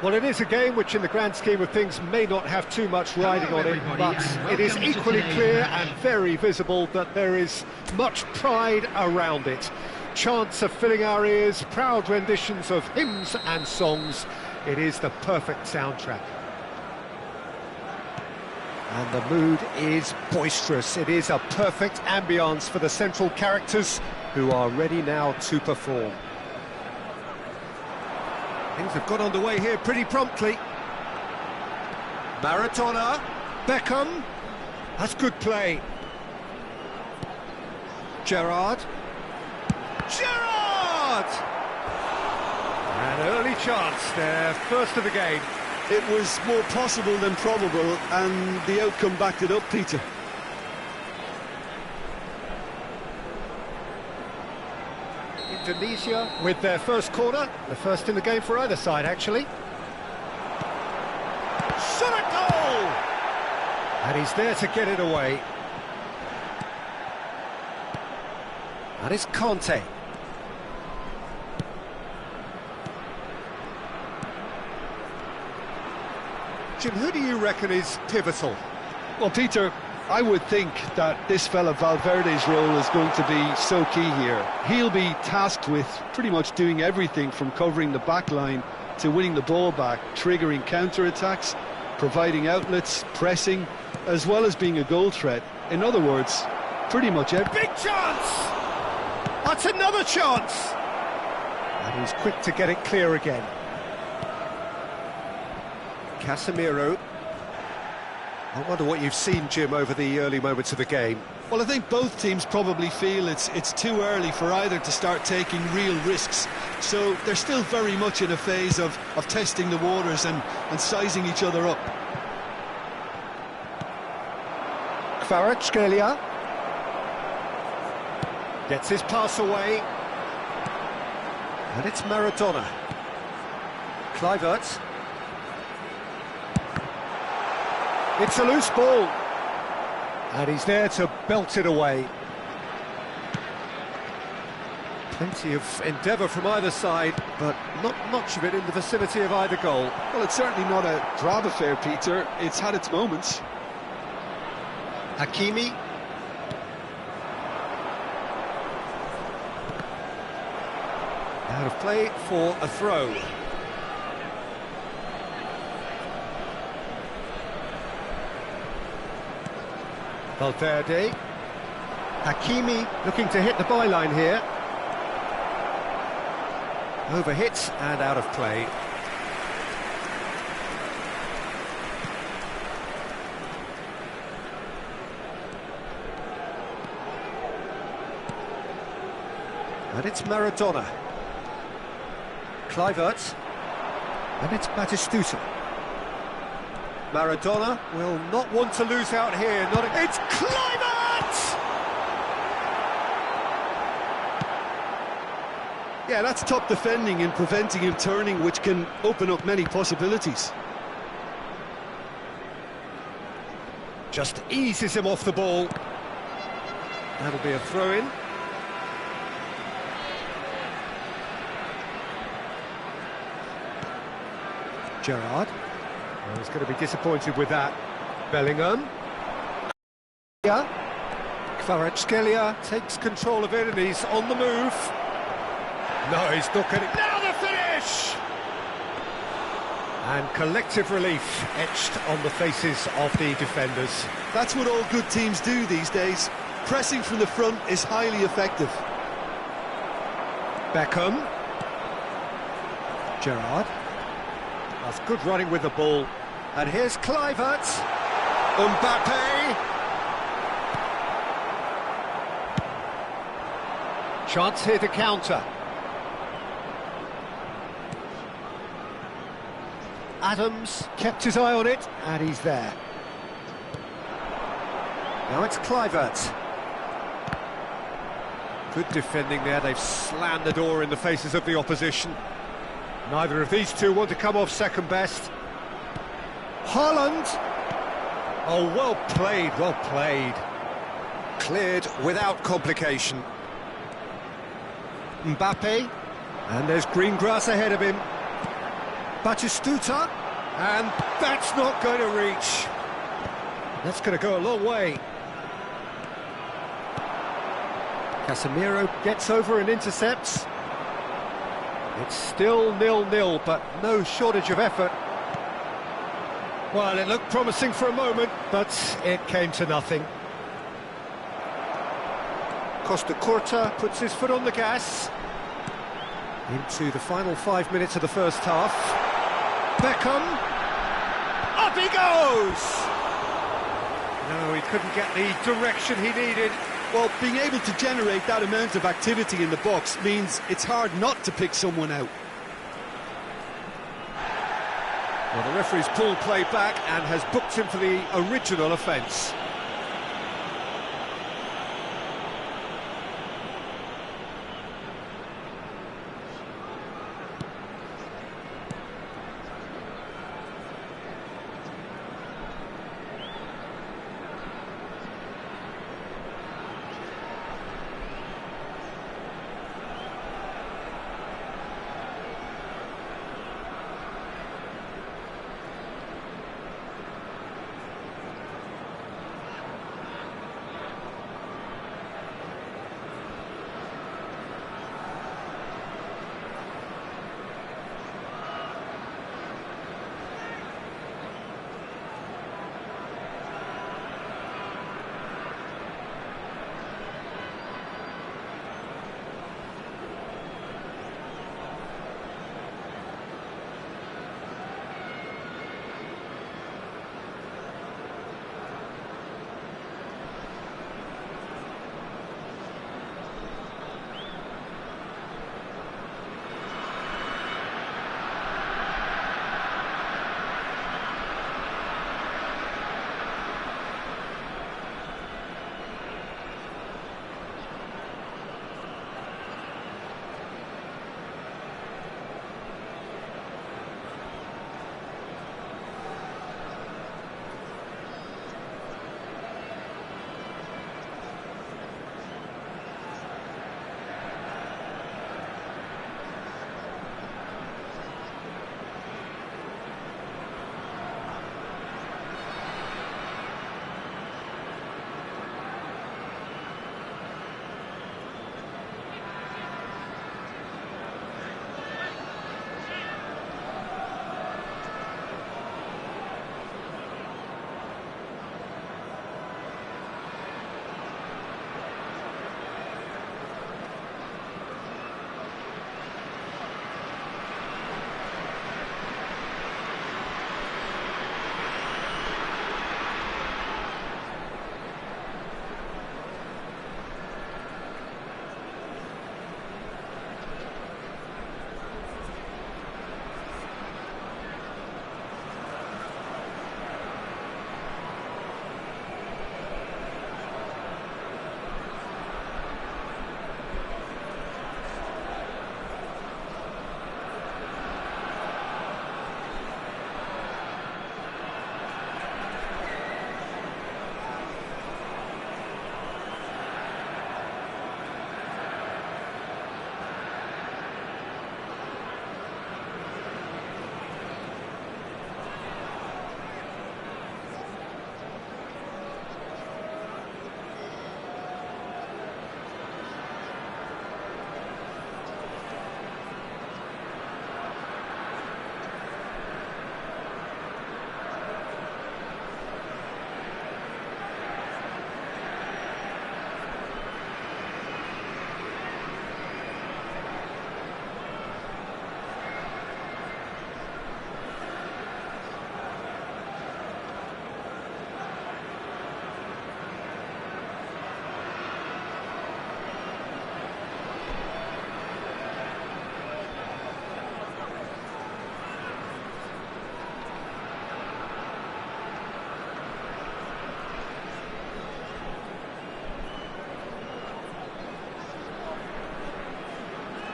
Well, it is a game which in the grand scheme of things may not have too much riding on it, but it is equally clear and very visible that there is much pride around it. Chants are filling our ears, proud renditions of hymns and songs. It is the perfect soundtrack. And the mood is boisterous. It is a perfect ambience for the central characters who are ready now to perform. Things have got underway here pretty promptly. Maradona, Beckham, that's good play. Gerrard! An early chance there, first of the game. It was more possible than probable, and the outcome backed it up, Peter. Indonesia with their first corner, the first in the game for either side, actually. Shot a goal! And he's there to get it away. That is Conte. Jim, who do you reckon is pivotal? Well, Peter, I would think that this fella Valverde's role is going to be so key here. He'll be tasked with pretty much doing everything from covering the back line to winning the ball back, triggering counter-attacks, providing outlets, pressing, as well as being a goal threat. In other words, pretty much every... Big chance! That's another chance! And he's quick to get it clear again. Casemiro. I wonder what you've seen, Jim, over the early moments of the game. Well, I think both teams probably feel it's too early for either to start taking real risks. So they're still very much in a phase of testing the waters and sizing each other up. Kvaratskhelia gets his pass away. And it's Maradona. Kluivert. It's a loose ball, and he's there to belt it away. Plenty of endeavour from either side, but not much of it in the vicinity of either goal. Well, it's certainly not a drab affair, Peter. It's had its moments. Hakimi. Out of play for a throw. Valverde. Hakimi looking to hit the byline here. Overhit and out of play. And it's Maradona. Kluivert. And it's Batistuta. Maradona will not want to lose out here. It's Kluivert! Yeah, that's top defending and preventing him turning, which can open up many possibilities. Just eases him off the ball. That'll be a throw-in. Gerrard. Well, he's going to be disappointed with that. Bellingham. Kvaratskhelia takes control of it and he's on the move. No, he's not getting... Now the finish! And collective relief etched on the faces of the defenders. That's what all good teams do these days. Pressing from the front is highly effective. Beckham. Gerrard. That's good running with the ball. And here's Kluivert. Mbappe. Chance here to counter. Adams kept his eye on it, and he's there. Now it's Kluivert. Good defending there, they've slammed the door in the faces of the opposition. Neither of these two want to come off second best. Haaland! Oh, well played, well played. Cleared without complication. Mbappe, and there's green grass ahead of him. Batistuta, and that's not going to reach. That's going to go a long way. Casemiro gets over and intercepts. It's still 0-0, but no shortage of effort. Well, it looked promising for a moment, but it came to nothing. Costa Curta puts his foot on the gas. Into the final 5 minutes of the first half. Beckham. Up he goes! No, he couldn't get the direction he needed. Well, being able to generate that amount of activity in the box means it's hard not to pick someone out. Well, the referee's pulled play back and has booked him for the original offence.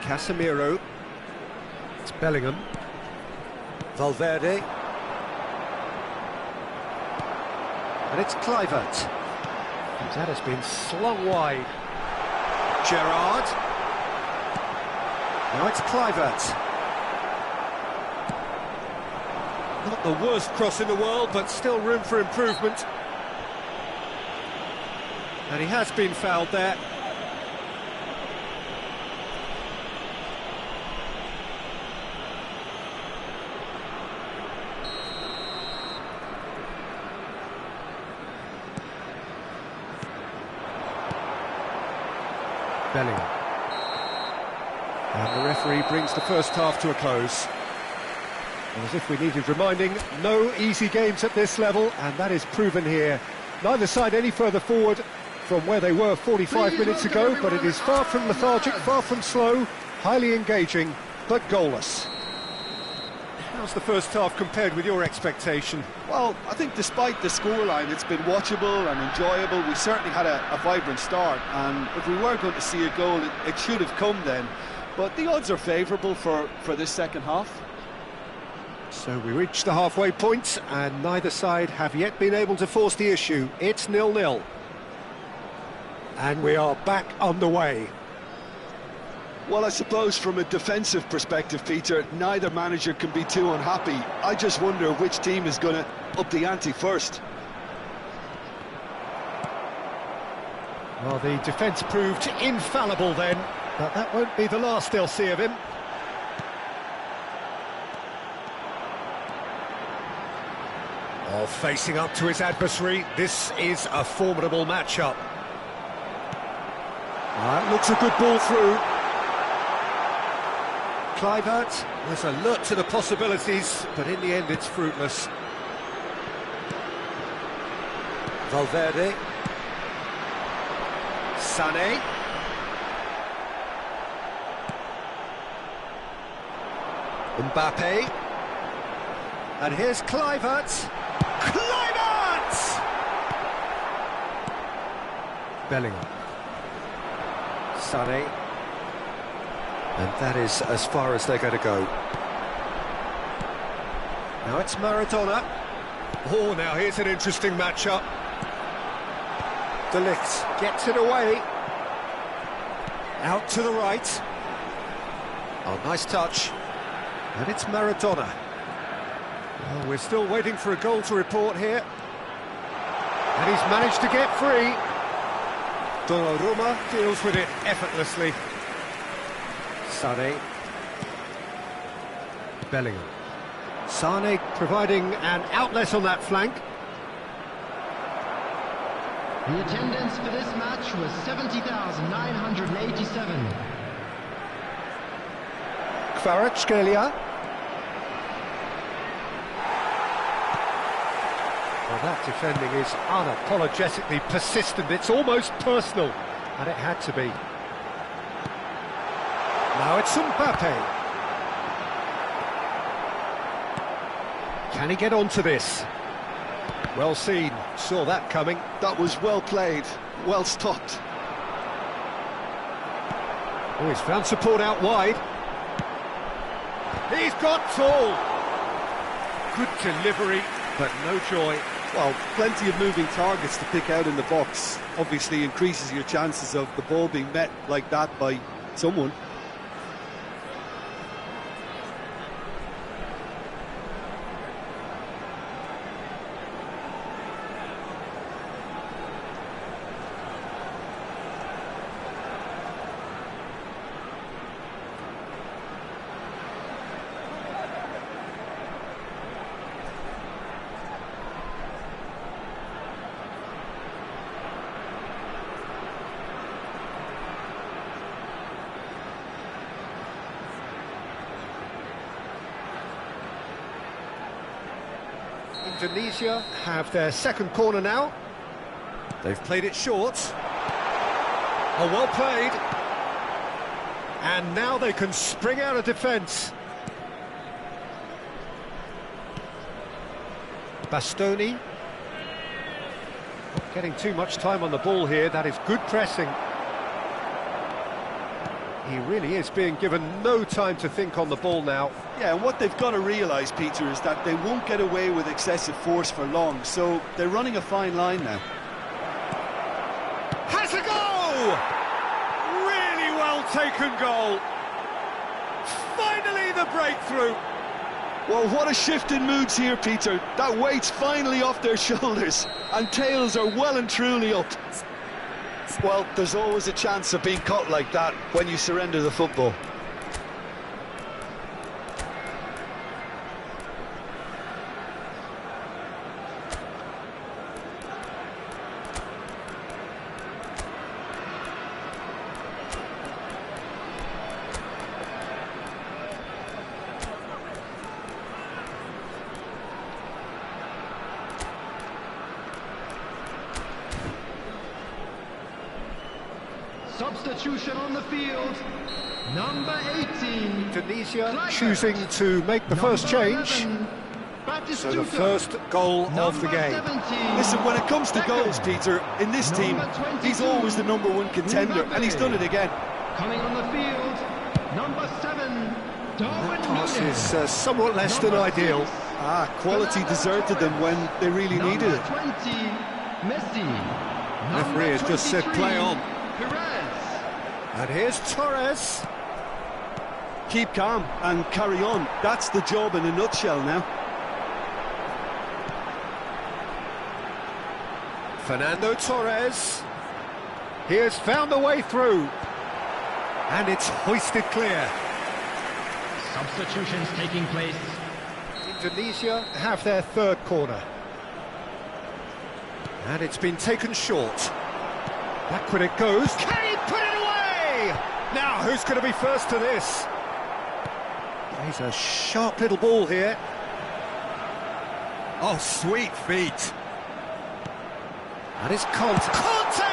Casemiro. It's Bellingham. Valverde. And it's Kluivert. That has been slung wide. Gerrard. Now it's Kluivert. Not the worst cross in the world, but still room for improvement. And he has been fouled there. Bellingham. And the referee brings the first half to a close. And as if we needed reminding, no easy games at this level, and that is proven here. Neither side any further forward from where they were 45 minutes ago, but it is far from lethargic, far from slow, highly engaging, but goalless. How's the first half compared with your expectation? Well, I think despite the scoreline, it's been watchable and enjoyable. We certainly had a vibrant start, and if we were going to see a goal, it should have come then. But the odds are favourable for this second half. So we reach the halfway point, and neither side have yet been able to force the issue. It's 0-0. And we are back underway. Well, I suppose from a defensive perspective, Peter, neither manager can be too unhappy. I just wonder which team is going to up the ante first. Well, the defence proved infallible then, but that won't be the last they'll see of him. Oh, facing up to his adversary, this is a formidable matchup. Looks a good ball through. Kluivert was alert to the possibilities, but in the end it's fruitless. Valverde. Sané. Mbappe. And here's Kluivert. Kluivert! Bellingham. Sané. And that is as far as they're going to go. Now it's Maradona. Oh, now here's an interesting matchup. De Ligt gets it away. Out to the right. Oh, nice touch. And it's Maradona. Oh, we're still waiting for a goal to report here. And he's managed to get free. Donnarumma deals with it effortlessly. Sané. Bellingham. Sané providing an outlet on that flank. The attendance for this match was 70,987. Kvaratskhelia. Well, that defending is unapologetically persistent. It's almost personal, and it had to be. Now it's Mbappe. Can he get onto this? Well seen, saw that coming. That was well played, well stopped. Oh, he's found support out wide. He's got all. Good delivery, but no joy. Well, plenty of moving targets to pick out in the box. Obviously increases your chances of the ball being met like that by someone. Indonesia have their second corner now. They've played it short. Oh, well played. And now they can spring out of defence. Bastoni. Not getting too much time on the ball here. That is good pressing. He really is being given no time to think on the ball now. Yeah, and what they've got to realise, Peter, is that they won't get away with excessive force for long, so they're running a fine line now. Has a goal! Really well taken goal. Finally the breakthrough. Well, what a shift in moods here, Peter. That weight's finally off their shoulders, and tails are well and truly up. Well, there's always a chance of being caught like that when you surrender the football. Substitution on the field, number 18. Tunisia choosing to make the first change. So the first goal of the game. 17. Listen, when it comes to goals, Peter, in this team, he's always the #1 contender, and he's done it again. Coming on the field, number 7. That pass is somewhat less than ideal. Quality deserted them when they really needed it. 20, Messi. Referee has just said play on. Perez. And here's Torres. Keep calm and carry on. That's the job in a nutshell now. Fernando Torres. He has found the way through. And it's hoisted clear. Substitutions taking place. Indonesia have their third corner. And it's been taken short. Backward it goes. Can he put it away? Now, who's going to be first to this? He's a sharp little ball here. Oh, sweet feet. And it's Conte. Conte!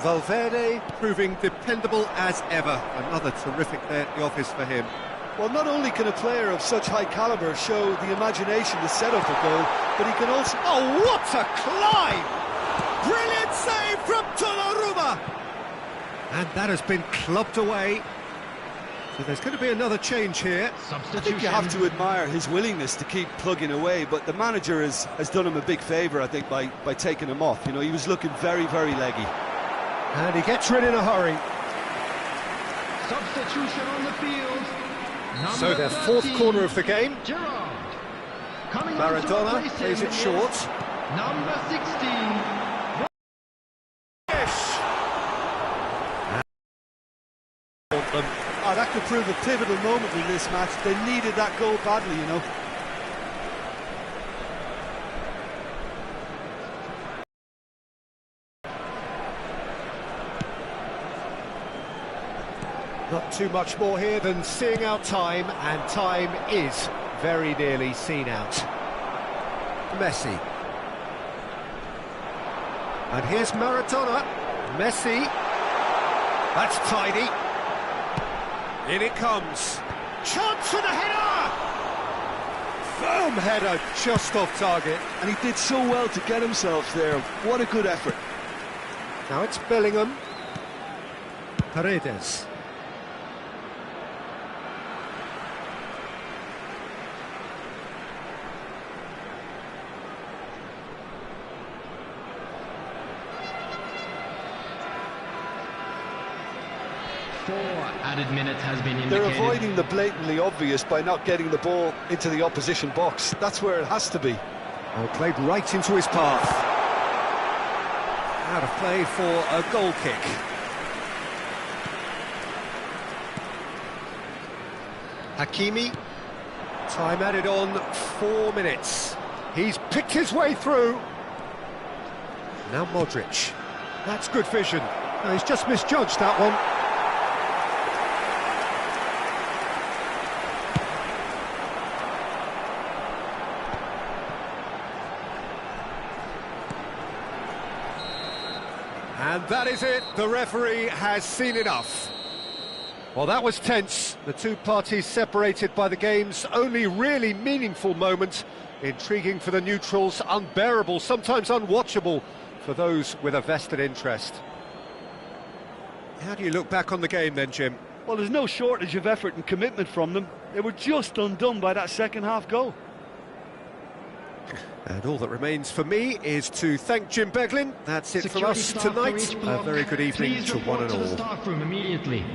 Valverde proving dependable as ever. Another terrific day at the office for him. Well, not only can a player of such high calibre show the imagination to set up a goal, but he can also... Oh, what a climb! Brilliant save from Donnarumma! And that has been clubbed away. So there's going to be another change here. I think you have to admire his willingness to keep plugging away, but the manager has done him a big favour, I think, by taking him off. You know, he was looking very, very leggy. And he gets rid in a hurry. Substitution on the field. So their fourth corner of the game. Gerrard. Coming Maradona plays it short. Number 16. That could prove a pivotal moment in this match. They needed that goal badly, you know. Not too much more here than seeing out time, and time is very nearly seen out. Messi. And here's Maradona. Messi. That's tidy. In it comes. Chance for the header! Firm header, just off target. And he did so well to get himself there. What a good effort. Now it's Bellingham. Paredes. Added minutes has been indicated. They're avoiding the blatantly obvious by not getting the ball into the opposition box. That's where it has to be. Oh, played right into his path. Out of play for a goal kick. Hakimi. Time added on 4 minutes. He's picked his way through. Now Modric. That's good vision. No, he's just misjudged that one. And that is it. The referee has seen enough. Well, that was tense. The two parties separated by the game's only really meaningful moment. Intriguing for the neutrals, unbearable, sometimes unwatchable for those with a vested interest. How do you look back on the game then, Jim? Well, there's no shortage of effort and commitment from them. They were just undone by that second-half goal. And all that remains for me is to thank Jim Beglin. That's it from us tonight. A very good evening to one and all. Please report to the staff room immediately.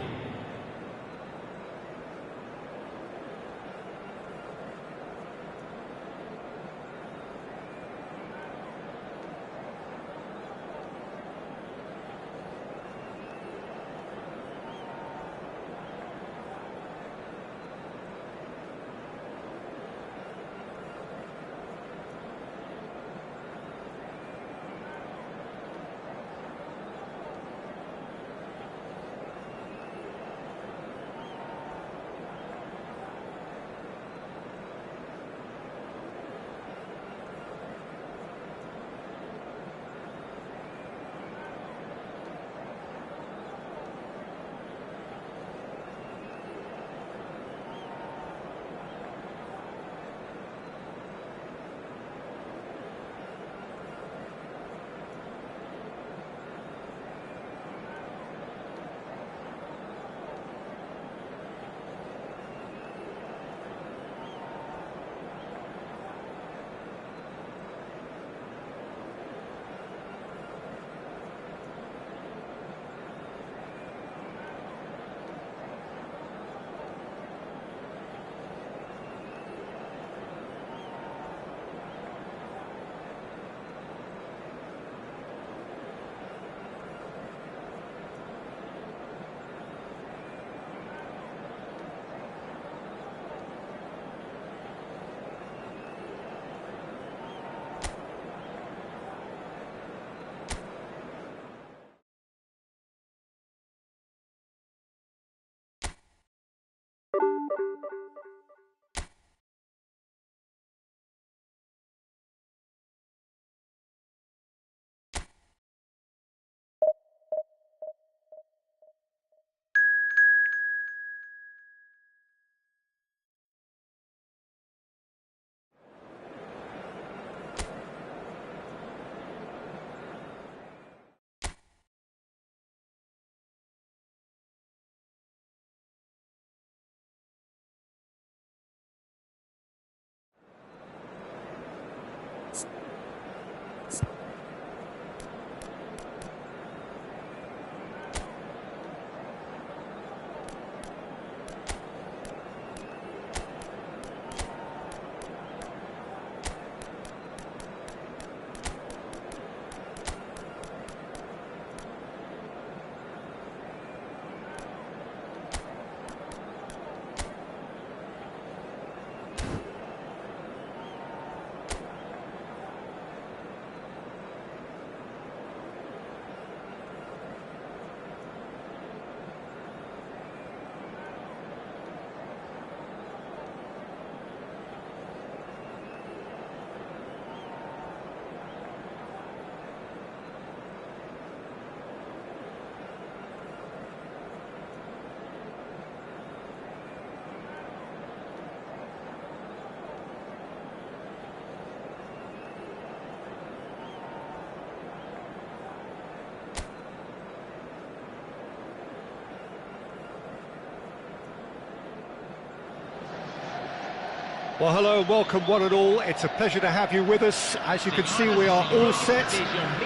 Well, hello and welcome one and all. It's a pleasure to have you with us. As you can see, we are all set.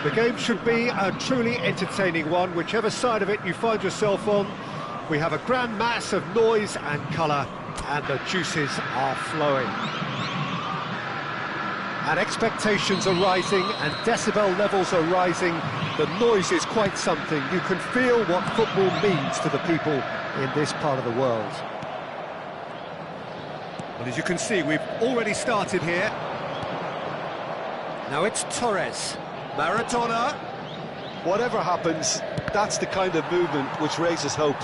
The game should be a truly entertaining one, whichever side of it you find yourself on. We have a grand mass of noise and colour, and the juices are flowing. And expectations are rising, and decibel levels are rising. The noise is quite something. You can feel what football means to the people in this part of the world. Well, as you can see, we've already started here. Now it's Torres. Maradona. Whatever happens, that's the kind of movement which raises hope.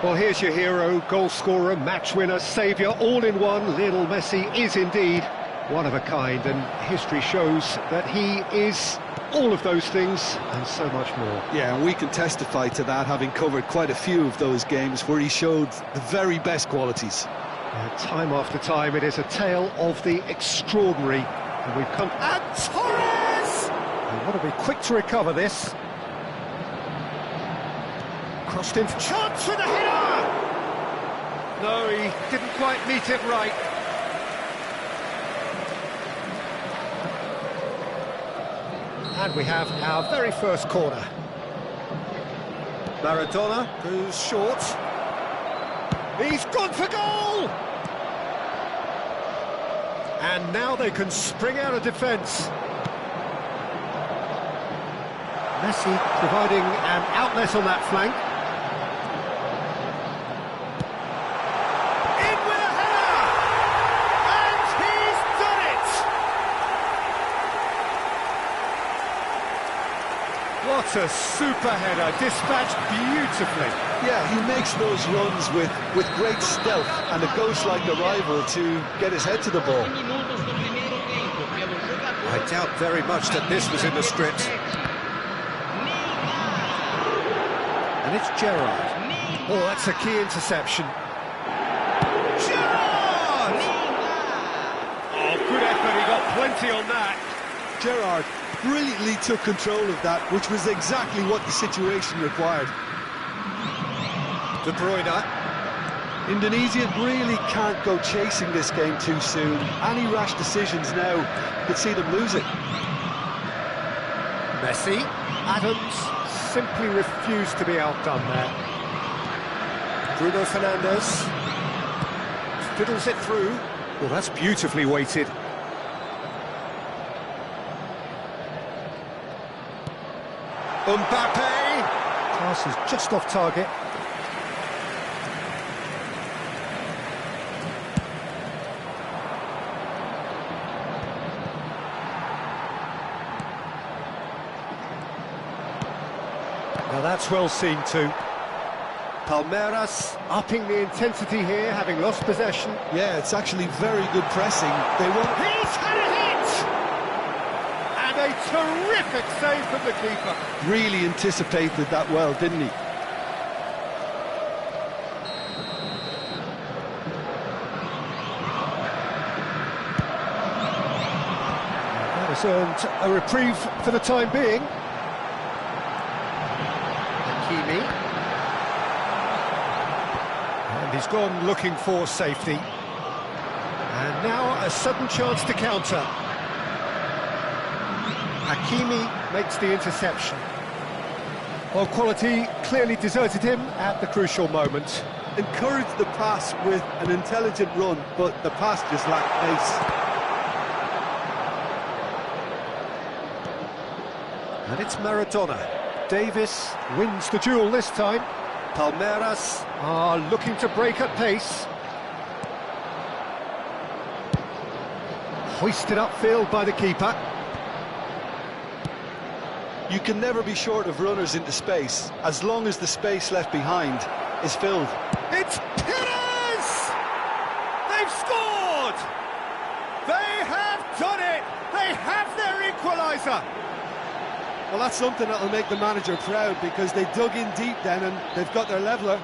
Well, here's your hero, goal scorer, match winner, saviour, all in one. Lionel Messi is indeed one of a kind, and history shows that he is all of those things and so much more. Yeah, and we can testify to that, having covered quite a few of those games where he showed the very best qualities. Time after time, it is a tale of the extraordinary, and we've come... And Torres! They want to be quick to recover this. Crossed into chance with a header! No, he didn't quite meet it right. And we have our very first corner. Maradona goes short. He's gone for goal! And now they can spring out of defence. Messi providing an outlet on that flank. In with a header! And he's done it! What a super header, dispatched beautifully. Yeah, he makes those runs with great stealth and a ghost-like arrival to get his head to the ball. I doubt very much that this was in the script. And it's Gerrard. Oh, that's a key interception. Gerrard! Oh, good effort, he got plenty on that. Gerrard brilliantly took control of that, which was exactly what the situation required. De Bruyne. Indonesia really can't go chasing this game too soon. Any rash decisions now could see them lose it. Messi. Adams simply refused to be outdone there. Bruno Fernandes fiddles it through. Well, that's beautifully weighted. Mbappe! Pass is just off target. Now that's well seen too. Palmeiras upping the intensity here, having lost possession. Yeah, it's actually very good pressing. They won't... He's had a hit! And a terrific save from the keeper. Really anticipated that well, didn't he? That has earned a reprieve for the time being. Hakimi. And he's gone looking for safety. And now a sudden chance to counter. Hakimi makes the interception. Well, quality clearly deserted him at the crucial moment. Encouraged the pass with an intelligent run, but the pass just lacked pace. And it's Maradona. Davis wins the duel this time. Palmeiras are looking to break at pace. Hoisted upfield by the keeper. You can never be short of runners into space, as long as the space left behind is filled. It's Pires! They've scored! They have done it! They have their equaliser! Well, that's something that'll make the manager proud, because they dug in deep then and they've got their leveller.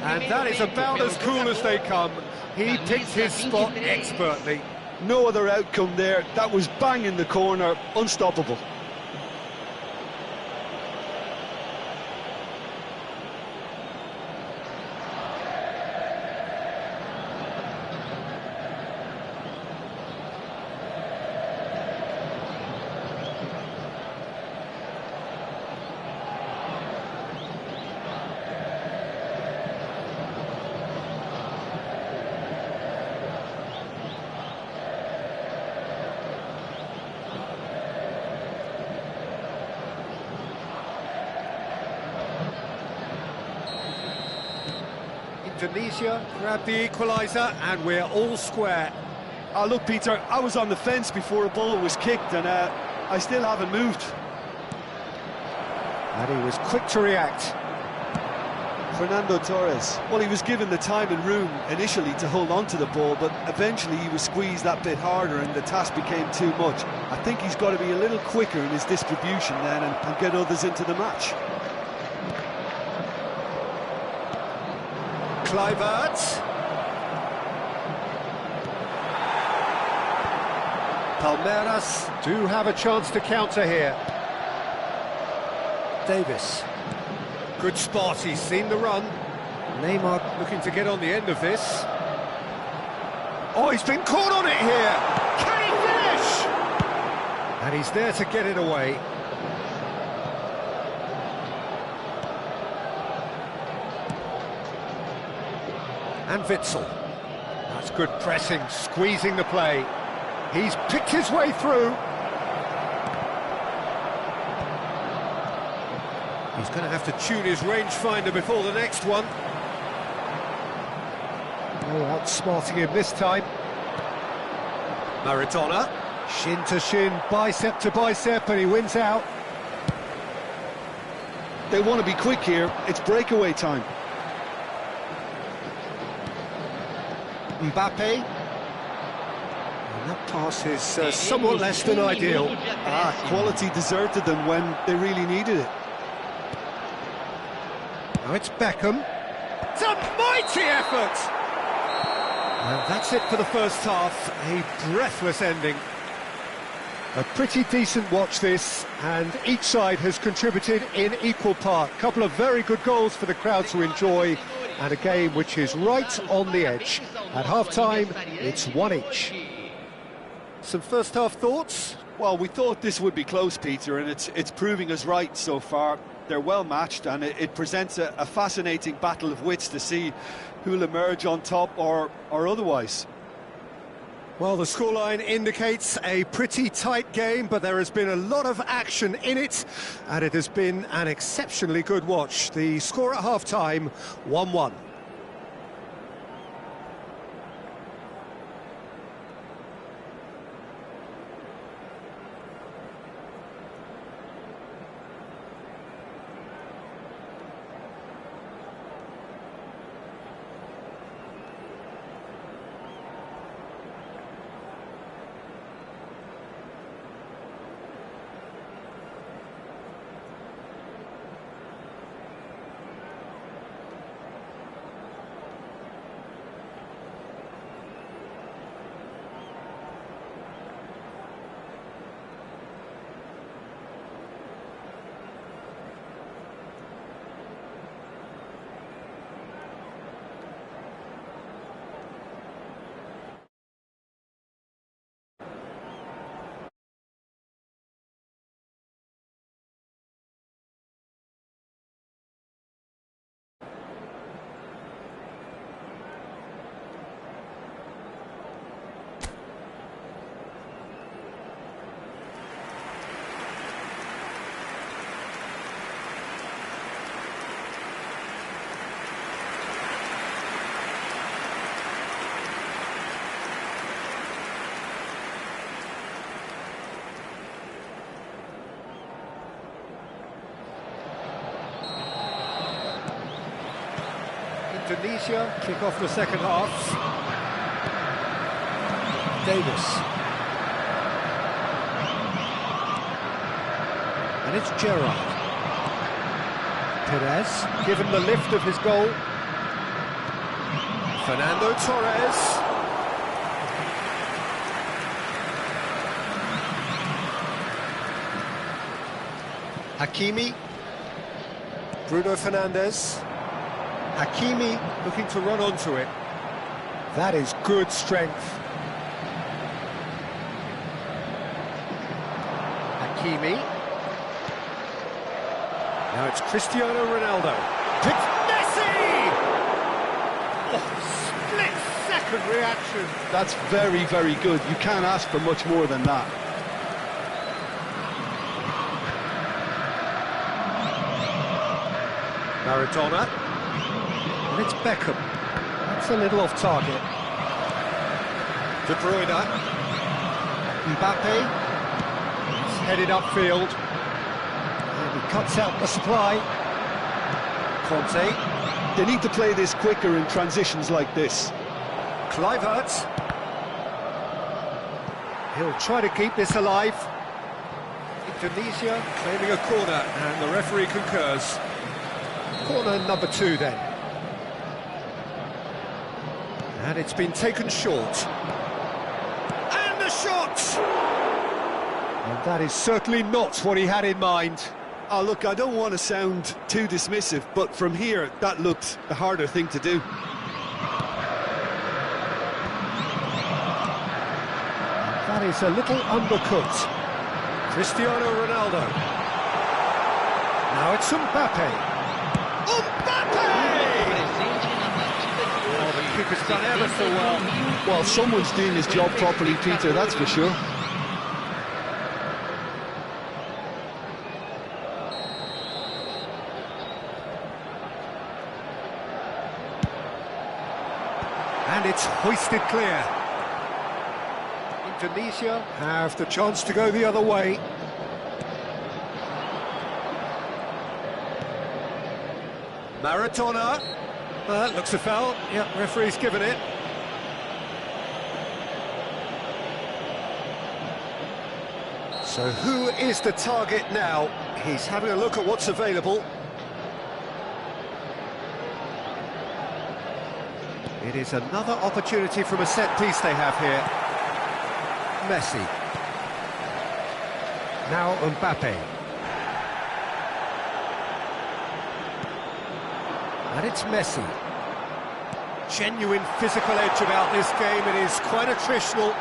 And that is about as cool as they come. He picked his spot expertly. No other outcome there. That was bang in the corner, unstoppable. Indonesia grabbed the equaliser and we're all square. Oh, look, Peter, I was on the fence before a ball was kicked and I still haven't moved. And he was quick to react. Fernando Torres, well, he was given the time and room initially to hold on to the ball, but eventually he was squeezed that bit harder and the task became too much. I think he's got to be a little quicker in his distribution then and get others into the match. Kluivert. Palmeiras do have a chance to counter here. Davis. Good spot, he's seen the run. Neymar looking to get on the end of this. Oh, he's been caught on it here! Can he finish? And he's there to get it away. And Witsel. That's good pressing, squeezing the play. He's picked his way through. He's going to have to tune his rangefinder before the next one. Oh, outsmarting him this time. Maradona. Shin to shin, bicep to bicep, and he wins out. They want to be quick here. It's breakaway time. Mbappe. And that pass is somewhat less than ideal. Quality deserted them when they really needed it. Now it's Beckham. It's a mighty effort! And that's it for the first half. A breathless ending. A pretty decent watch this, and each side has contributed in equal part. A couple of very good goals for the crowd to enjoy, and a game which is right on the edge. At half-time, it's one each. Some first-half thoughts? Well, we thought this would be close, Peter, and it's proving us right so far. They're well matched, and it presents a fascinating battle of wits to see who'll emerge on top or otherwise. Well, the scoreline indicates a pretty tight game, but there has been a lot of action in it, and it has been an exceptionally good watch. The score at half-time, 1-1. Indonesia kick off the second half. Davis. And it's Gerrard. Perez, given the lift of his goal. Fernando Torres. Hakimi. Bruno Fernandes. Hakimi looking to run onto it. That is good strength. Hakimi. Now it's Cristiano Ronaldo. It's Messi! Oh, split-second reaction. That's very, very good. You can't ask for much more than that. Maradona. And it's Beckham. That's a little off target. De Bruyne. Mbappe. He's headed upfield. And he cuts out the supply. Conte. They need to play this quicker in transitions like this. Kluivert. He'll try to keep this alive. Indonesia claiming a corner, and the referee concurs. Corner number 2 then. And it's been taken short. And the shot! That is certainly not what he had in mind. Oh, look, I don't want to sound too dismissive, but from here, that looked the harder thing to do. That is a little undercooked. Cristiano Ronaldo. Now it's Mbappe. Mbappe! Oh, the keeper's done ever so well. Well, someone's doing his job properly, Peter, that's for sure. And it's hoisted clear. Indonesia have the chance to go the other way. Maradona. That looks a foul. Yeah, referee's given it. So who is the target now? He's having a look at what's available. It is another opportunity from a set piece they have here. Messi. Now Mbappe. And it's Messi. Genuine physical edge about this game. It is quite attritional.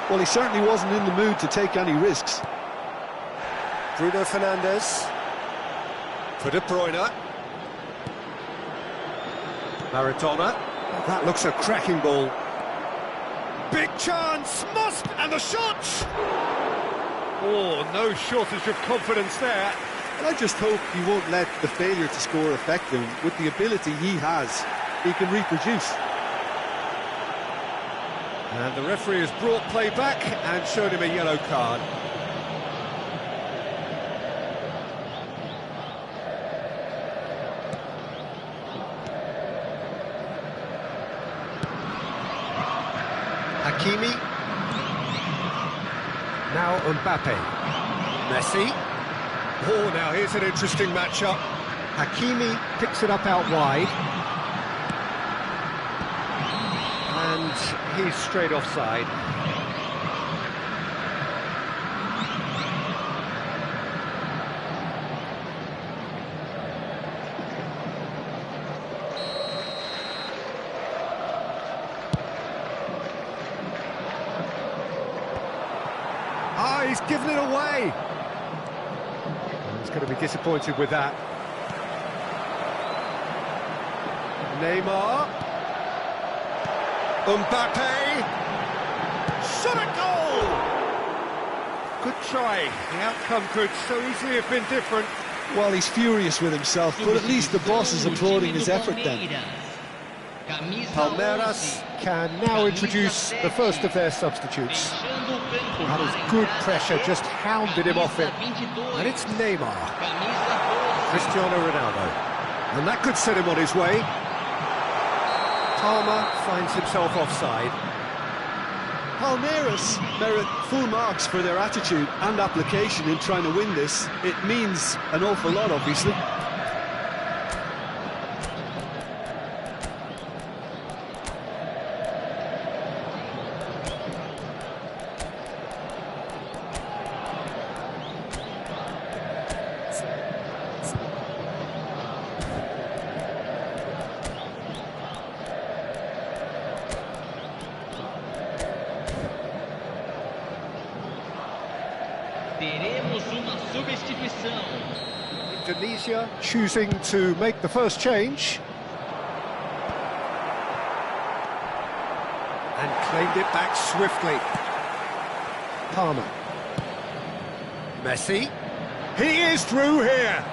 Well, he certainly wasn't in the mood to take any risks. Bruno Fernandes. For De Bruyne. Maradona. That looks a cracking ball. Big chance, and the shot! Oh, no shortage of confidence there. And I just hope he won't let the failure to score affect him. With the ability he has, he can reproduce. And the referee has brought play back and shown him a yellow card. Hakimi. Now Mbappe. Messi. Oh, now here's an interesting matchup. Hakimi picks it up out wide. And he's straight offside. Ah, he's given it away. He's going to be disappointed with that. Neymar. Mbappe. Shot a goal! Good try. The outcome could so easily have been different. Well, he's furious with himself, but at least the boss is applauding his effort then. Palmeiras can now introduce the first of their substitutes. That was good pressure, just hounded him off it. And it's Neymar. Cristiano Ronaldo. And that could set him on his way. Palmer finds himself offside. Palmeiras merit full marks for their attitude and application in trying to win this. It means an awful lot, obviously. Teremos uma substituição. Indonesia choosing to make the first change. And claimed it back swiftly. Palmer. Messi. He is through here.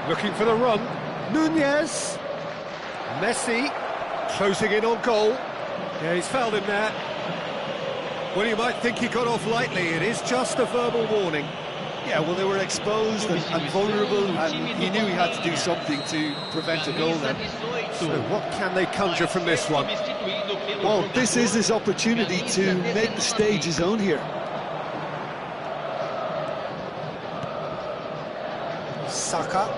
Looking for the run. Nunez. Messi closing in on goal. Yeah, he's fouled him there. Well, you might think he got off lightly. It is just a verbal warning. Yeah, well, they were exposed and vulnerable, and he knew he had to do something to prevent a goal then. So what can they conjure from this one? Well, this is his opportunity to make the stage his own here. Saka.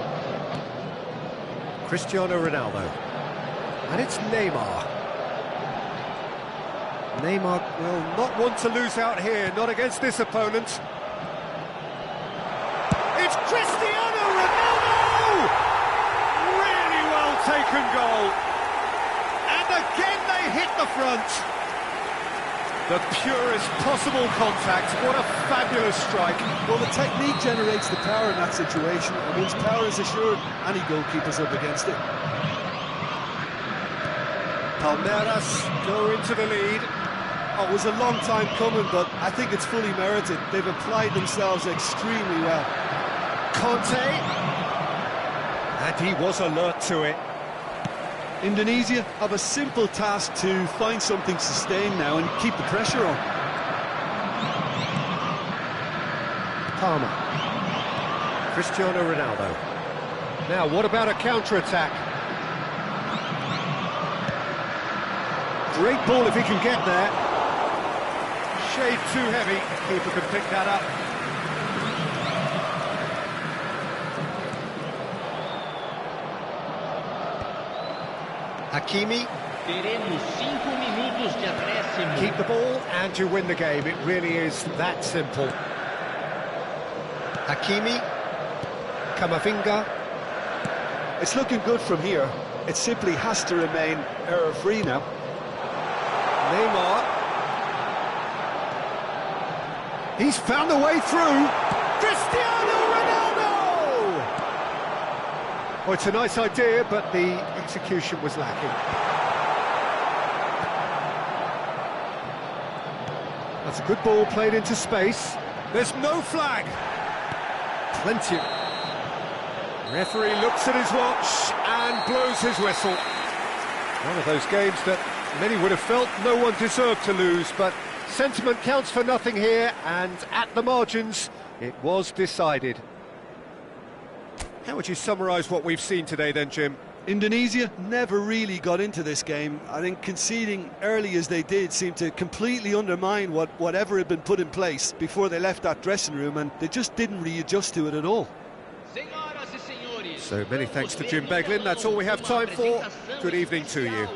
Cristiano Ronaldo. And it's Neymar. Neymar will not want to lose out here, not against this opponent. It's Cristiano Ronaldo! Really well taken goal. And again they hit the front. The purest possible contact. What a fabulous strike. Well, the technique generates the power in that situation, and once power is assured, any goalkeeper's up against it. Palmeiras go into the lead. Oh, it was a long time coming, but I think it's fully merited. They've applied themselves extremely well. Conte. And he was alert to it. Indonesia have a simple task to find something sustained now and keep the pressure on. Palmer. Cristiano Ronaldo. Now, what about a counter-attack? Great ball if he can get there. Shade too heavy. Keeper can pick that up. Hakimi. Teremos 5 minutos de acréscimo. Keep the ball and you win the game. It really is that simple. Hakimi. Camavinga. It's looking good from here. It simply has to remain error-free now. Neymar. He's found a way through. Cristiano Ronaldo! Well, it's a nice idea, but the execution was lacking. That's a good ball played into space. There's no flag. Plenty. Referee looks at his watch and blows his whistle. One of those games that many would have felt no one deserved to lose, but sentiment counts for nothing here, and at the margins, it was decided. How would you summarise what we've seen today then, Jim? Indonesia never really got into this game. I think conceding early as they did seemed to completely undermine whatever had been put in place before they left that dressing room, and they just didn't readjust to it at all. So many thanks to Jim Beglin. That's all we have time for. Good evening to you.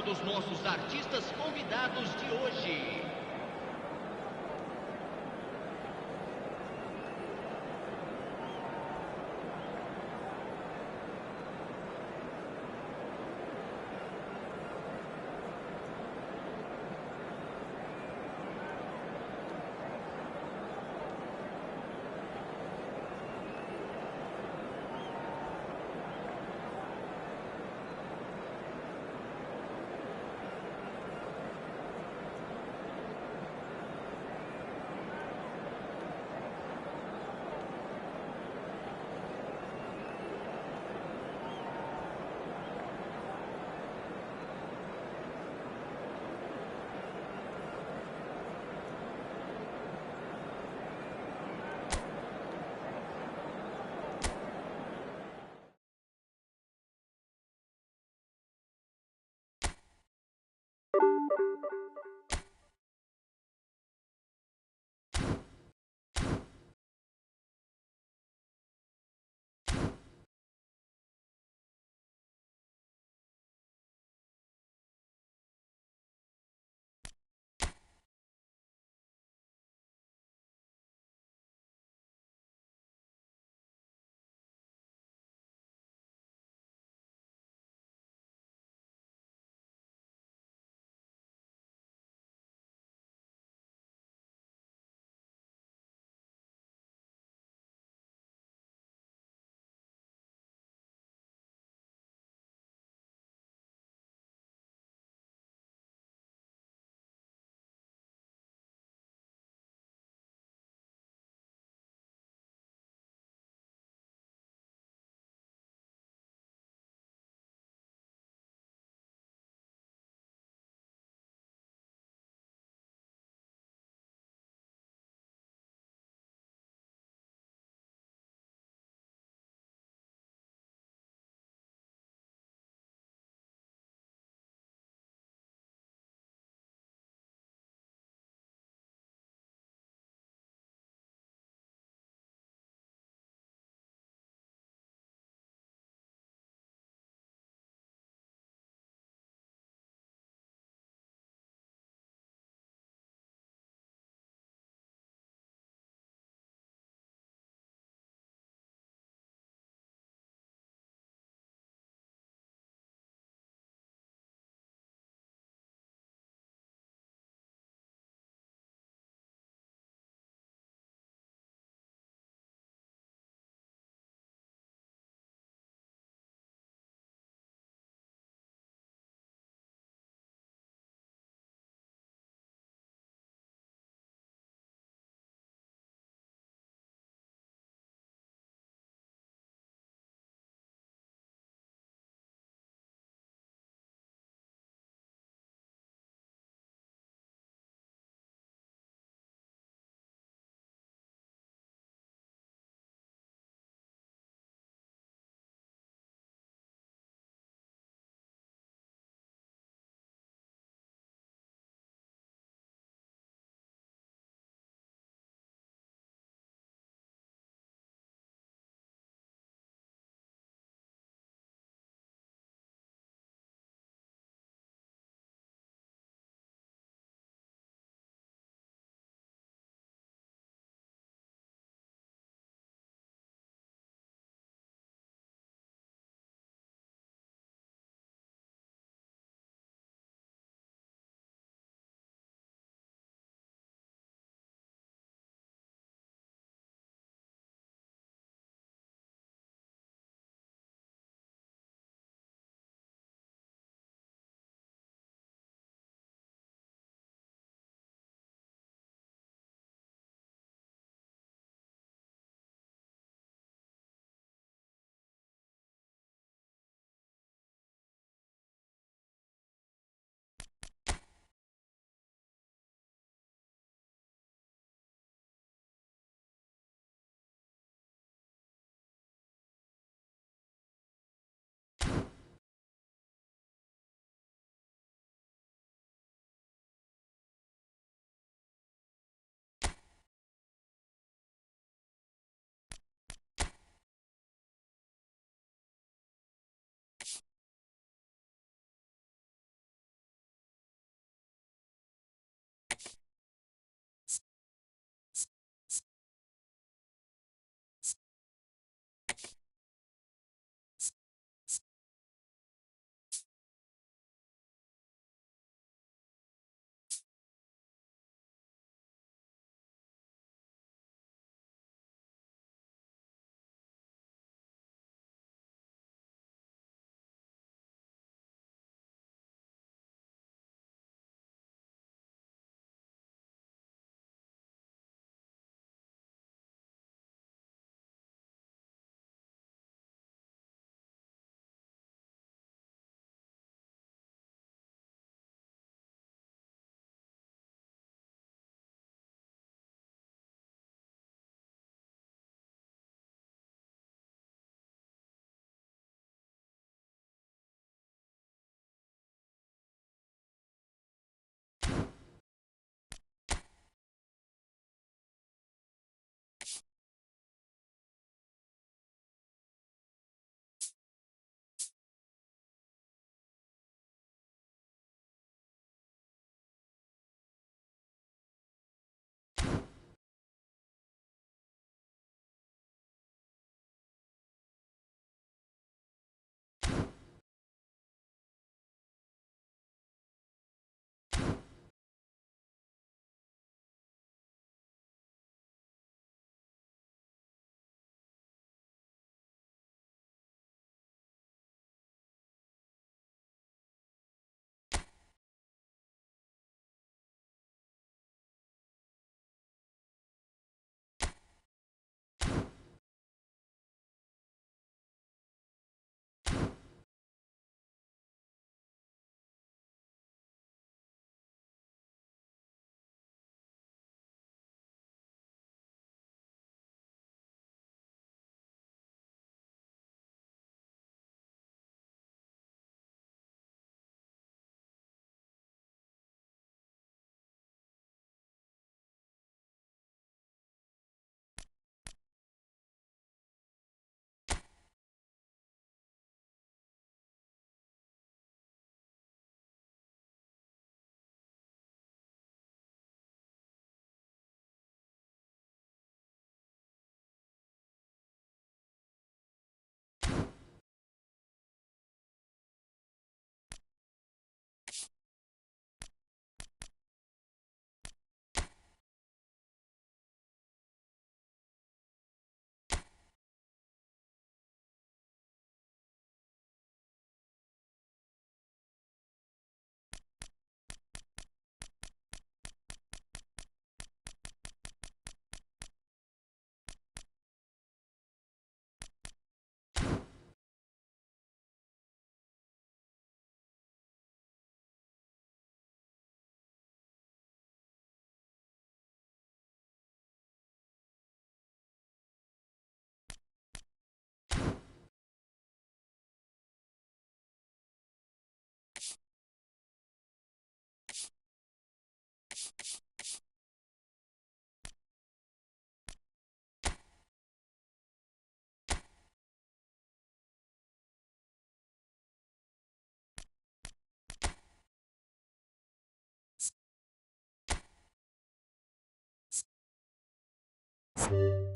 You